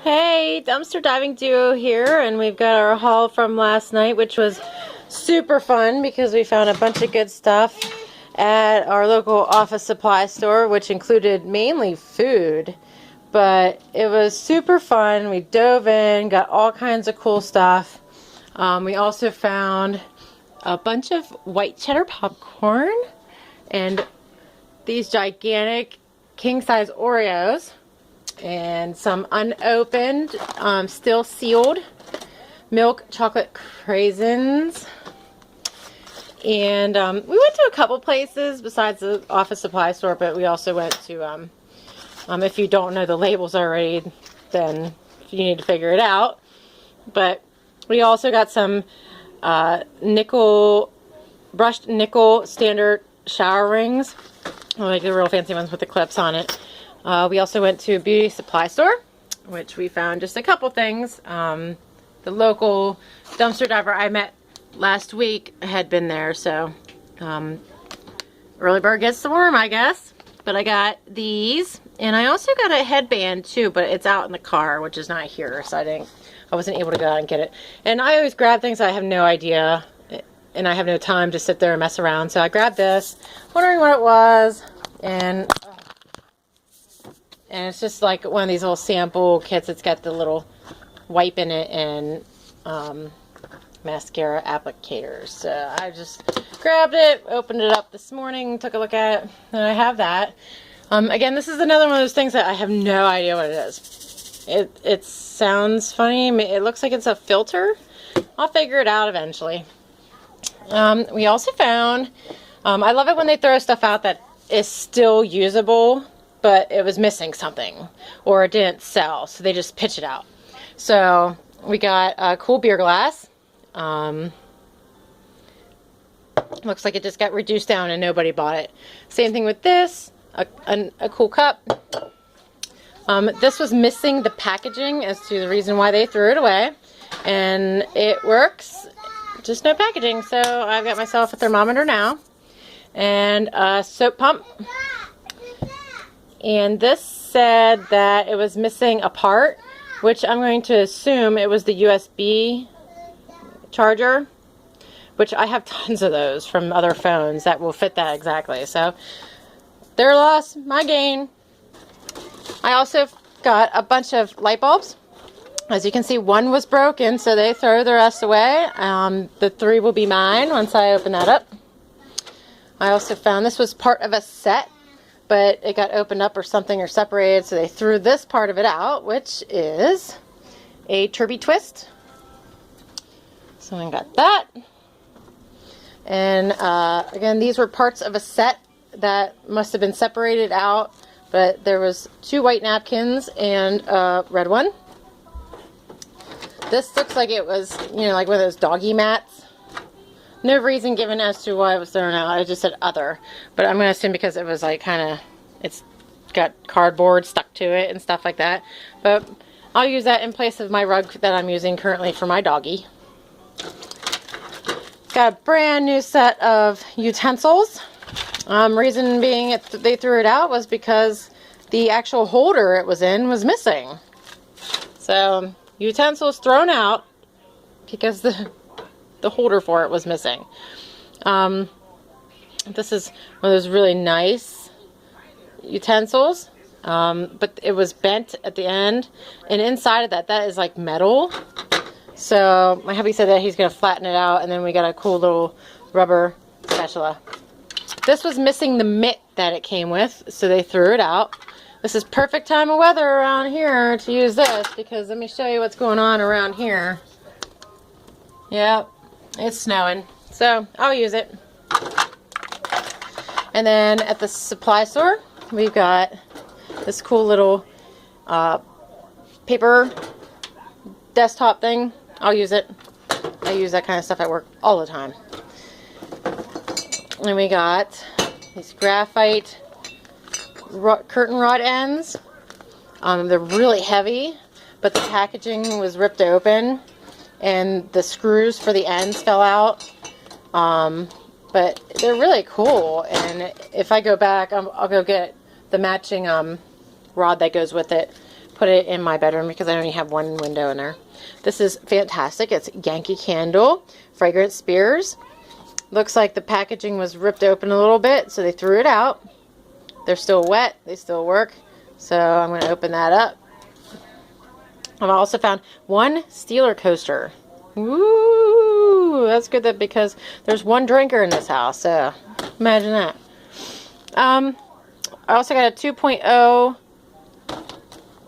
Hey, dumpster diving duo here, and we've got our haul from last night, which was super fun because we found a bunch of good stuff at our local office supply store, which included mainly food, but it was super fun. We dove in, got all kinds of cool stuff. We also found a bunch of white cheddar popcorn and these gigantic king-size Oreos. And some unopened, still sealed milk chocolate craisins. And we went to a couple places besides the office supply store, but we also went to, if you don't know the labels already, then you need to figure it out. But we also got some brushed nickel standard shower rings, like the real fancy ones with the clips on it. We also went to a beauty supply store, which we found just a couple things. The local dumpster diver I met last week had been there, so early bird gets the worm, I guess. But I got these, and I also got a headband too, but it's out in the car, which is not here, so I wasn't able to go out and get it. And I always grab things I have no idea, and I have no time to sit there and mess around, so I grabbed this, wondering what it was, and it's just like one of these little sample kits. It's got the little wipe in it and mascara applicators. So I just grabbed it, opened it up this morning, took a look at it, and I have that. Again, this is another one of those things that I have no idea what it is. It sounds funny. It looks like it's a filter. I'll figure it out eventually. We also found, I love it when they throw stuff out that is still usable, but it was missing something, or it didn't sell, so they just pitch it out. So we got a cool beer glass. Looks like it just got reduced down and nobody bought it. Same thing with this, a cool cup. This was missing the packaging as to the reason why they threw it away, and it works, just no packaging. So I've got myself a thermometer now, and a soap pump. And this said that it was missing a part, which I'm going to assume it was the USB charger, which I have tons of those from other phones that will fit that exactly. So their loss, my gain. I also got a bunch of light bulbs. As you can see, one was broken, so they throw the rest away. The 3 will be mine once I open that up. I also found this was part of a set, but it got opened up or something or separated, so they threw this part of it out, which is a Turby twist. So I got that. And again, these were parts of a set that must have been separated out, but there was 2 white napkins and a red one. This looks like it was, like one of those doggy mats. No reason given as to why it was thrown out. I just said other. But I'm going to assume because it was like it's got cardboard stuck to it and stuff like that. But I'll use that in place of my rug that I'm using currently for my doggy. Got a brand new set of utensils. Reason being they threw it out was because the actual holder it was in was missing. So utensils thrown out because the holder for it was missing. This is one of those really nice utensils, but it was bent at the end, and inside of that is like metal. So my hubby said that he's going to flatten it out, and then we got a cool little rubber spatula. This was missing the mitt that it came with, so they threw it out. This is perfect time of weather around here to use this, because let me show you what's going on around here. Yep. It's snowing, so I'll use it. And then at the supply store, we've got this cool little paper desktop thing. I'll use it. I use that kind of stuff at work all the time. And we got these graphite curtain rod ends. They're really heavy, but the packaging was ripped open and the screws for the ends fell out. But they're really cool, and if I go back, I'll go get the matching rod that goes with it, put it in my bedroom because I only have one window in there. This is fantastic. It's Yankee Candle Fragrance Spears. Looks like the packaging was ripped open a little bit, so they threw it out. They're still wet. They still work. So I'm going to open that up. I've also found one Steeler coaster. Ooh, that's good because there's one drinker in this house. So imagine that. I also got a 2.0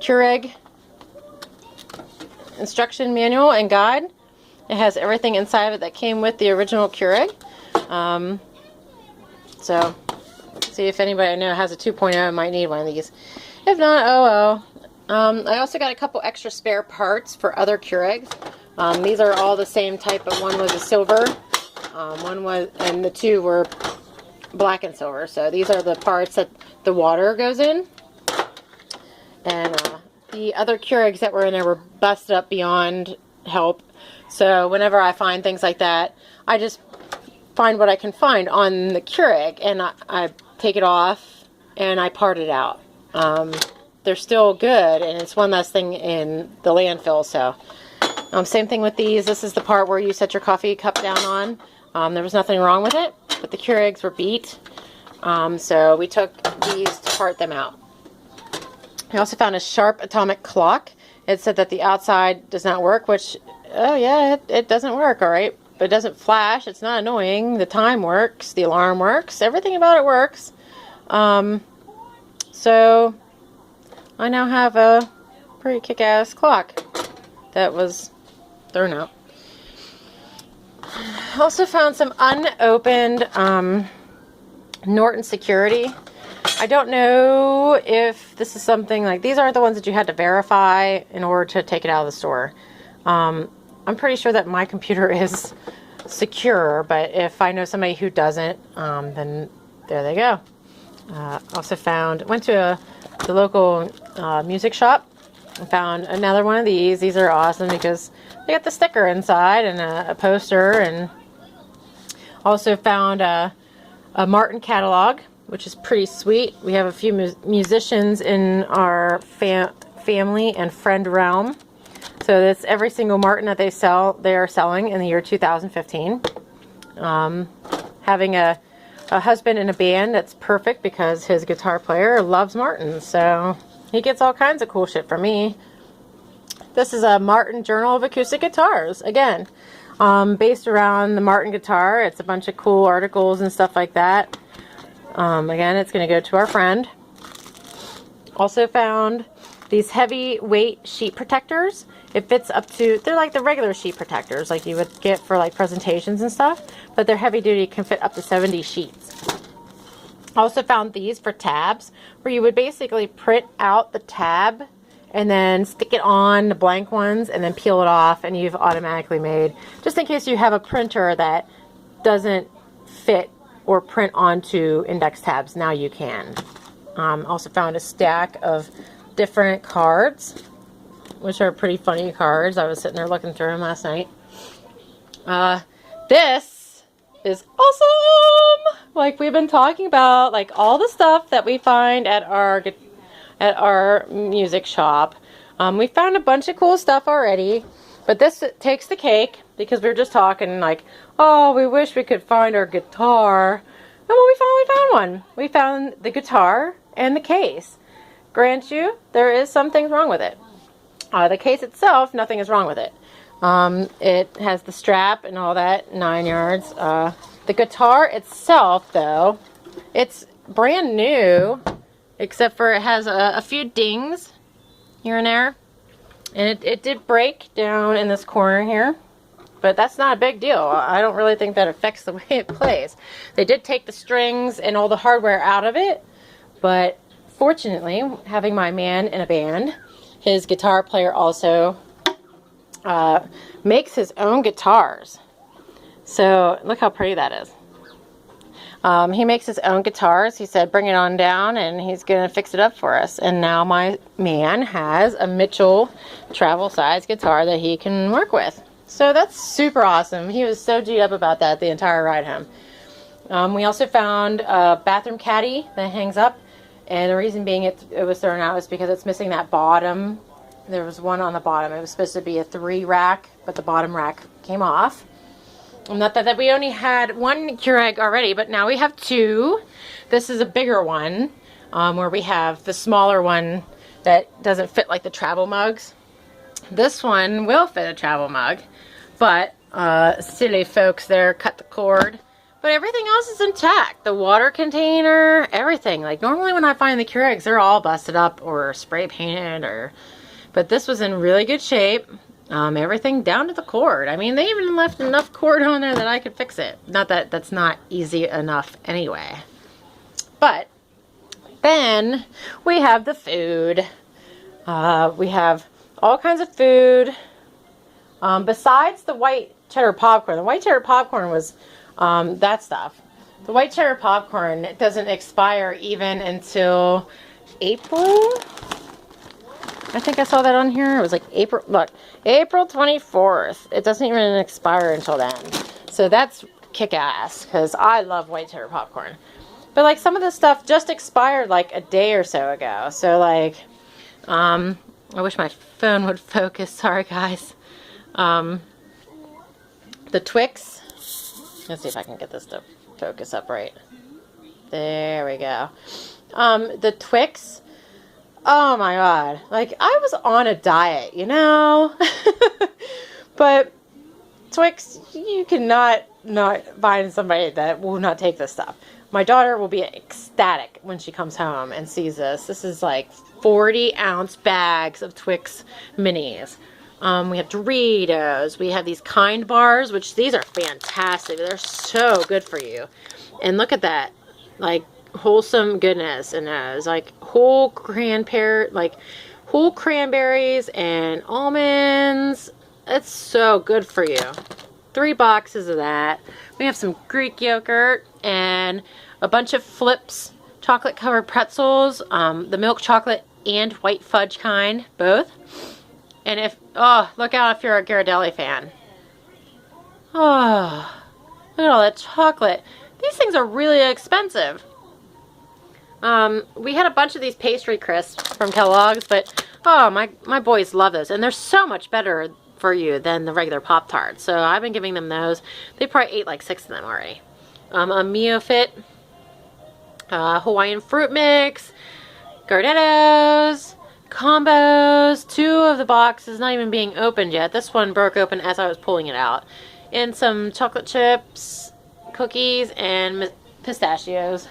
Keurig instruction manual and guide. It has everything inside of it that came with the original Keurig. So, see if anybody I know has a 2.0 and might need one of these. If not, oh well. I also got a couple extra spare parts for other Keurigs. These are all the same type, but one was a silver, and the two were black and silver. So these are the parts that the water goes in. And the other Keurigs that were in there were busted up beyond help. So whenever I find things like that, I just find what I can find on the Keurig, and I take it off and I part it out. They're still good, and it's one less thing in the landfill. So same thing with these. This is the part where you set your coffee cup down on. There was nothing wrong with it, but the Keurigs were beat. So we took these to part them out. I also found a Sharp atomic clock. It said that the outside does not work, which, oh yeah, it doesn't work, all right. But it doesn't flash. It's not annoying. The time works. The alarm works. Everything about it works. So I now have a pretty kick-ass clock that was thrown out. I also found some unopened Norton Security. I don't know if this is something like, these aren't the ones that you had to verify in order to take it out of the store. I'm pretty sure that my computer is secure, but if I know somebody who doesn't, then there they go. Also went to the local music shop and found another one of these. These are awesome because they got the sticker inside and a poster, and also found a Martin catalog, which is pretty sweet. We have a few musicians in our family and friend realm. So that's every single Martin that they are selling in the year 2015. Having a husband in a band, that's perfect because his guitar player loves Martins. So he gets all kinds of cool shit from me. This is a Martin Journal of Acoustic Guitars. Again, based around the Martin guitar. It's a bunch of cool articles and stuff like that. Again, it's going to go to our friend. Also found these heavyweight sheet protectors. It fits up to, they're like the regular sheet protectors like you would get for like presentations and stuff, but they're heavy duty, can fit up to 70 sheets. Also found these for tabs, where you would basically print out the tab and then stick it on the blank ones and then peel it off, and you've automatically made, just in case you have a printer that doesn't fit or print onto index tabs, now you can. Also found a stack of different cards, which are pretty funny cards. I was sitting there looking through them last night. This is awesome! Like we've been talking about, like all the stuff that we find at our music shop. We found a bunch of cool stuff already, but this takes the cake because we were just talking like, oh, we wish we could find our guitar. And well, we finally found one. We found the guitar and the case. Grant you, there is some things wrong with it. The case itself, nothing is wrong with it. It has the strap and all that, 9 yards. The guitar itself, though, it's brand new, except for it has a few dings here and there. And it did break down in this corner here, but that's not a big deal. I don't really think that affects the way it plays. They did take the strings and all the hardware out of it, but fortunately, having my man in a band, his guitar player also makes his own guitars. So look how pretty that is. He makes his own guitars. He said bring it on down and he's going to fix it up for us. And now my man has a Mitchell travel size guitar that he can work with. So that's super awesome. He was so G'd up about that the entire ride home. We also found a bathroom caddy that hangs up. And the reason being it was thrown out is because it's missing that bottom. There was one on the bottom. It was supposed to be a 3 rack, but the bottom rack came off. Not that we only had 1 Keurig already, but now we have 2. This is a bigger one, where we have the smaller one that doesn't fit like the travel mugs. This one will fit a travel mug, but silly folks there cut the cord. But everything else is intact. The water container, everything. Like normally when I find the Keurigs, they're all busted up or spray painted, but this was in really good shape. Everything down to the cord. I mean, they even left enough cord on there that I could fix it. Not that that's not easy enough anyway. But then we have the food. We have all kinds of food. Besides the white cheddar popcorn. The white cheddar popcorn was that stuff. The white cheddar popcorn doesn't expire even until April. I think I saw that on here. It was like April, look, April 24th. It doesn't even expire until then. So that's kick-ass, because I love white cheddar popcorn. But like some of this stuff just expired like a day or so ago. So like, I wish my phone would focus. Sorry guys. The Twix. Let's see if I can get this to focus up right. There we go. The Twix. Oh my god. Like, I was on a diet, you know? But Twix, you cannot not find somebody that will not take this stuff. My daughter will be ecstatic when she comes home and sees this. This is like 40-ounce bags of Twix minis. We have Doritos. We have these Kind bars, which these are fantastic. They're so good for you. And look at that. Like, wholesome goodness in those. Like, whole cranberries and almonds. It's so good for you. 3 boxes of that. We have some Greek yogurt and a bunch of Flips chocolate covered pretzels. The milk chocolate and white fudge kind, both. And look out if you're a Ghirardelli fan. Oh, look at all that chocolate. These things are really expensive. We had a bunch of these pastry crisps from Kellogg's, but oh, my boys love those. And they're so much better for you than the regular Pop-Tarts. So I've been giving them those. They probably ate like 6 of them already. A Mio Fit, Hawaiian fruit mix, Gardettos, combos, 2 of the boxes not even being opened yet. This one broke open as I was pulling it out. And some chocolate chips, cookies, and pistachios.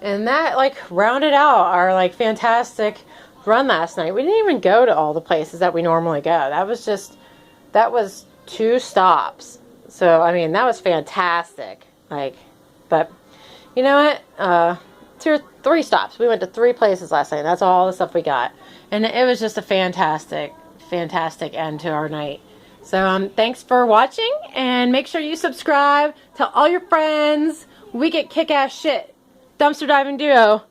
And that like rounded out our like fantastic run last night. We didn't even go to all the places that we normally go. That was 2 stops. So I mean, that was fantastic. Like, but you know what? 2 or 3 stops. We went to 3 places last night. That's all the stuff we got. And it was just a fantastic, fantastic end to our night. So thanks for watching, and make sure you subscribe. Tell all your friends. We get kick-ass shit. Dumpster Diving Duo.